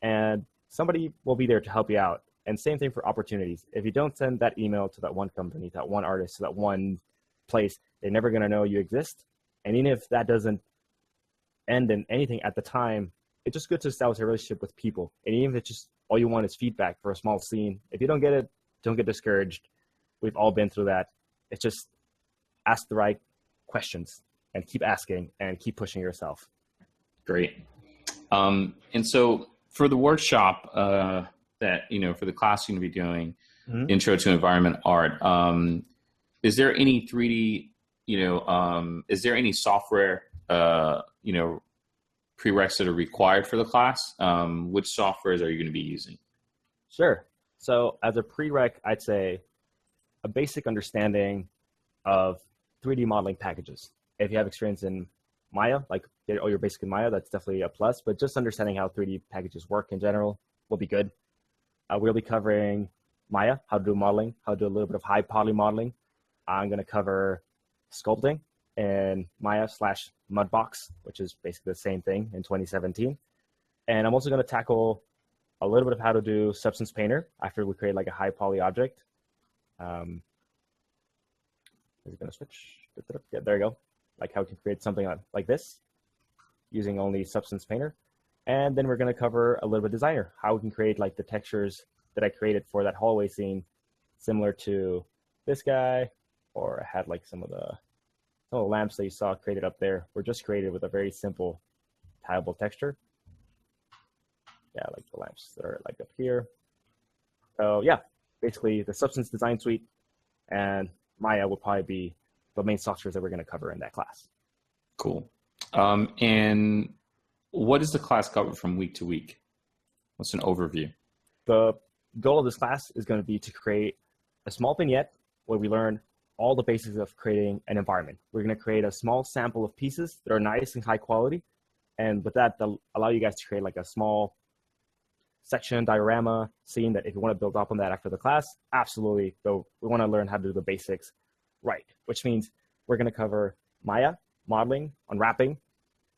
And somebody will be there to help you out. And same thing for opportunities. If you don't send that email to that one company, that one artist, to that one place, they're never going to know you exist. And even if that doesn't end in anything at the time, it's just good to establish a relationship with people. And even if it's just all you want is feedback for a small scene, if you don't get it, don't get discouraged. We've all been through that. It's just ask the right questions and keep asking and keep pushing yourself. Great. And so for the workshop that, for the class you're going to be doing, Intro to Environment Art, is there any 3D, is there any software, prereqs that are required for the class? Which softwares are you going to be using? Sure. So as a prereq, I'd say a basic understanding of 3D modeling packages. If you have experience in Maya, you're basic in Maya, that's definitely a plus, but just understanding how 3D packages work in general will be good. We'll be covering Maya, how to do modeling, how to do a little bit of high poly modeling. I'm going to cover sculpting in Maya/Mudbox, which is basically the same thing in 2017. And I'm also going to tackle a little bit of how to do Substance Painter after we create like a high poly object. Is it going to switch? Yeah, there you go. Like how we can create something like this using only Substance Painter. And then we're going to cover a little bit of Designer, how we can create like the textures that I created for that hallway scene, similar to this guy, or I had like some of the lamps that you saw created up there were just created with a very simple tileable texture. Yeah, like the lamps that are like up here. So yeah, basically the Substance Design Suite and Maya will probably be the main softwares that we're going to cover in that class. Cool. And what does the class cover from week to week? What's an overview? The goal of this class is going to be to create a small vignette where we learn all the basics of creating an environment. We're going to create a small sample of pieces that are nice and high quality. And with that, they'll allow you guys to create like a small section, diorama, scene that if you want to build up on that after the class, absolutely. Though we want to learn how to do the basics right, which means we're going to cover Maya, modeling, unwrapping,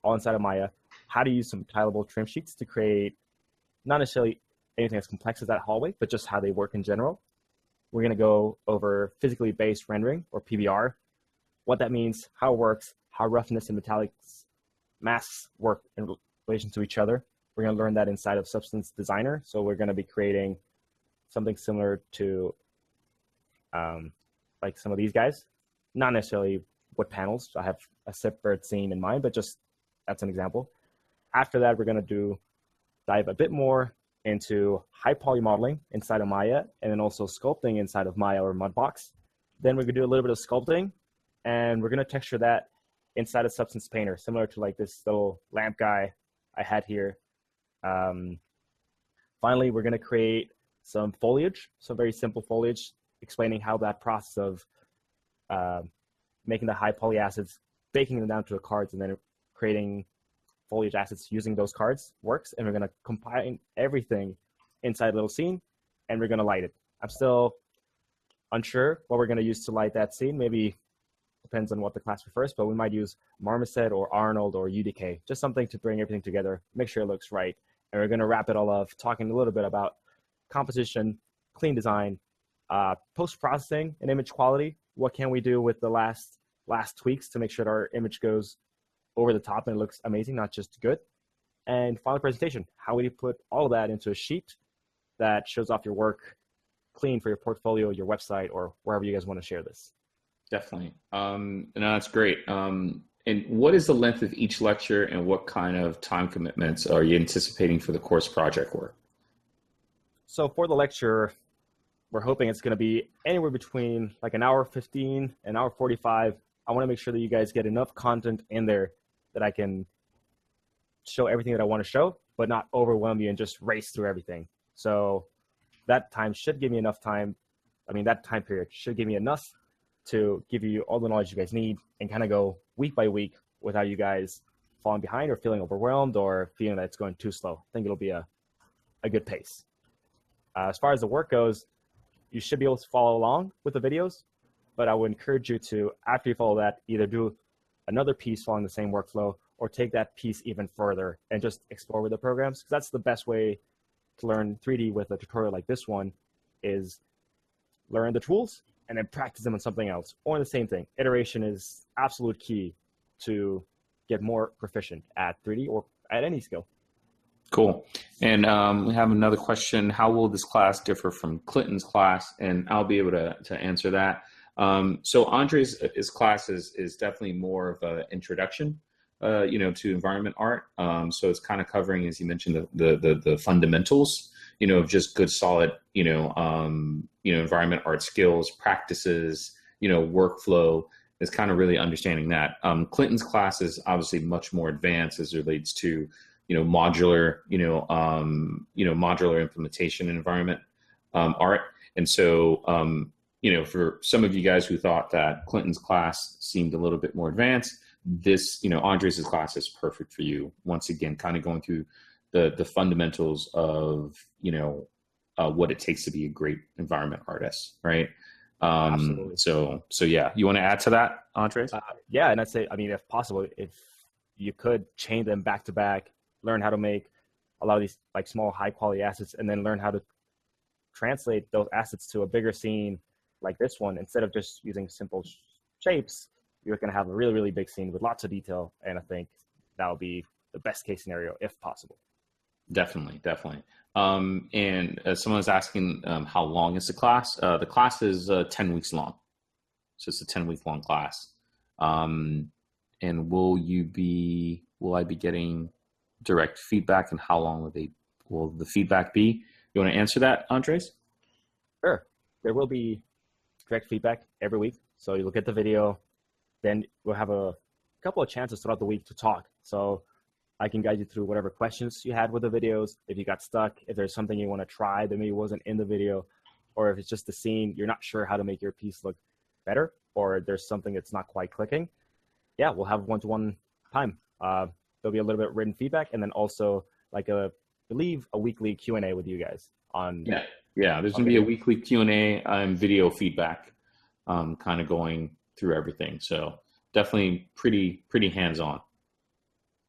all inside of Maya, how to use some tileable trim sheets to create not necessarily anything as complex as that hallway, but just how they work in general. We're going to go over physically based rendering, or PBR, what that means, how it works, how roughness and metallics masks work in relation to each other. We're going to learn that inside of Substance Designer. So we're going to be creating something similar to like some of these guys, not necessarily wood panels. I have a separate scene in mind, but just that's an example. After that, we're going to dive a bit more into high poly modeling inside of Maya, and then also sculpting inside of Maya or Mudbox. Then we're going to do a little bit of sculpting, and we're going to texture that inside of Substance Painter, similar to like this little lamp guy I had here. Finally, we're going to create some foliage, some very simple foliage, explaining how that process of making the high poly acids, baking them down to the cards, and then creating foliage assets using those cards works. And we're going to combine everything inside a little scene, and we're going to light it. I'm still unsure what we're going to use to light that scene. Maybe depends on what the class prefers, but we might use Marmoset or Arnold or UDK, just something to bring everything together, make sure it looks right. And we're going to wrap it all up talking a little bit about composition, clean design, post-processing, and image quality. What can we do with the last tweaks to make sure that our image goes over the top and it looks amazing, not just good. And final presentation, how would you put all of that into a sheet that shows off your work clean for your portfolio, your website, or wherever you guys want to share this. Definitely. No, that's great. And what is the length of each lecture, and what kind of time commitments are you anticipating for the course project work? So for the lecture, we're hoping it's going to be anywhere between like an hour 15, an hour 45. I want to make sure that you guys get enough content in there that I can show everything that I want to show, but not overwhelm you and just race through everything. So that time should give me enough time. I mean, that time period should give me enough to give you all the knowledge you guys need and kind of go week by week without you guys falling behind or feeling overwhelmed or feeling that it's going too slow. I think it'll be a good pace. As far as the work goes, you should be able to follow along with the videos, but I would encourage you to, after you follow that, either do another piece following the same workflow or take that piece even further and just explore with the programs. Because that's the best way to learn 3D with a tutorial like this one, is learn the tools and then practice them on something else, or the same thing. Iteration is absolute key to get more proficient at 3D or at any skill. Cool. And we have another question. How will this class differ from Clinton's class? And I'll be able to answer that. So Andre's his class is definitely more of an introduction, to environment art. So it's kind of covering, as you mentioned, the fundamentals, of just good, solid, environment art skills, practices, workflow. Is kind of really understanding that. Clinton's class is obviously much more advanced as it relates to, modular, modular implementation and environment art. And so, for some of you guys who thought that Clinton's class seemed a little bit more advanced, this, Andres' class is perfect for you. Once again, kind of going through the fundamentals of, what it takes to be a great environment artist, right? Absolutely. So yeah, you want to add to that, Andres? Yeah, and I'd say, if possible, if you could chain them back to back, learn how to make a lot of these like small high quality assets, and then learn how to translate those assets to a bigger scene like this one. Instead of just using simple shapes, you're going to have a really, really big scene with lots of detail. And I think that would be the best case scenario if possible. Definitely. And someone's asking how long is the class? The class is 10 weeks long. So it's a 10-week long class. And will I be getting direct feedback, and how long will the feedback be? You want to answer that, Andres? Sure. There will be direct feedback every week. So you look at the video, then we'll have a couple of chances throughout the week to talk. So I can guide you through whatever questions you had with the videos. If you got stuck, if there's something you want to try that maybe wasn't in the video, or if it's just the scene, you're not sure how to make your piece look better, or there's something that's not quite clicking. Yeah, we'll have one-to-one time. There'll be a little bit written feedback, and then also like I believe a weekly Q&A with you guys on. Yeah. There's gonna be a weekly Q&A and video feedback, kind of going through everything. So definitely pretty hands-on.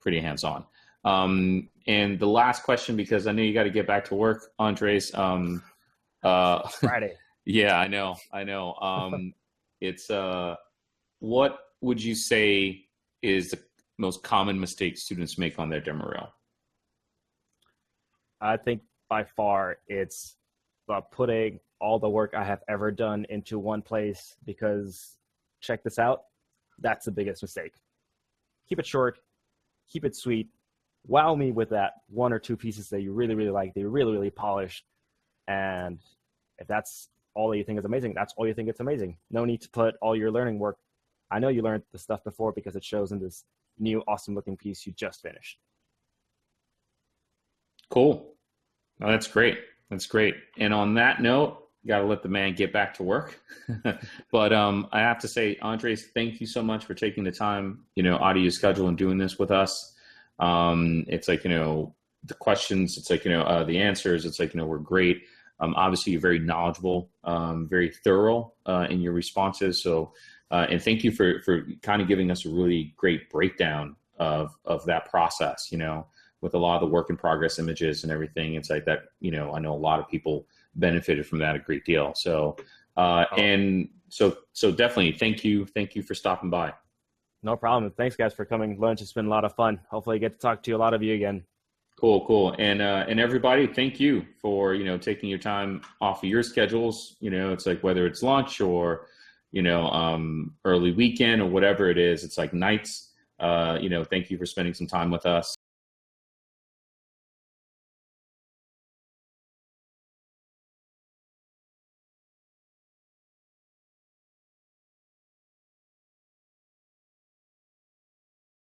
Pretty hands-on. And the last question, because I know you got to get back to work, Andres. Friday. Yeah, I know. It's what would you say is the most common mistake students make on their demo reel? I think by far it's putting all the work I have ever done into one place, because check this out, that's the biggest mistake. Keep it short, keep it sweet, wow me with that one or two pieces that you really, really like, that you really, really polished. And if that's all you think is amazing, that's all you think it's amazing. No need to put all your learning work. I know you learned the stuff before because it shows in this new awesome looking piece you just finished. Cool. Oh, that's great. That's great. And on that note, got to let the man get back to work. But I have to say, Andres, thank you so much for taking the time, out of your schedule and doing this with us. It's like, the questions, it's like, the answers, it's like, we're great. Obviously, you're very knowledgeable, very thorough in your responses. So, and thank you for kind of giving us a really great breakdown of that process, with a lot of the work in progress images and everything. It's like that, I know a lot of people benefited from that a great deal. So, and so definitely thank you for stopping by. No problem. Thanks guys for coming lunch. It's been a lot of fun. Hopefully I get to talk to a lot of you again. Cool. And everybody, thank you for, taking your time off of your schedules. It's like, whether it's lunch or, early weekend or whatever it is, it's like nights, thank you for spending some time with us.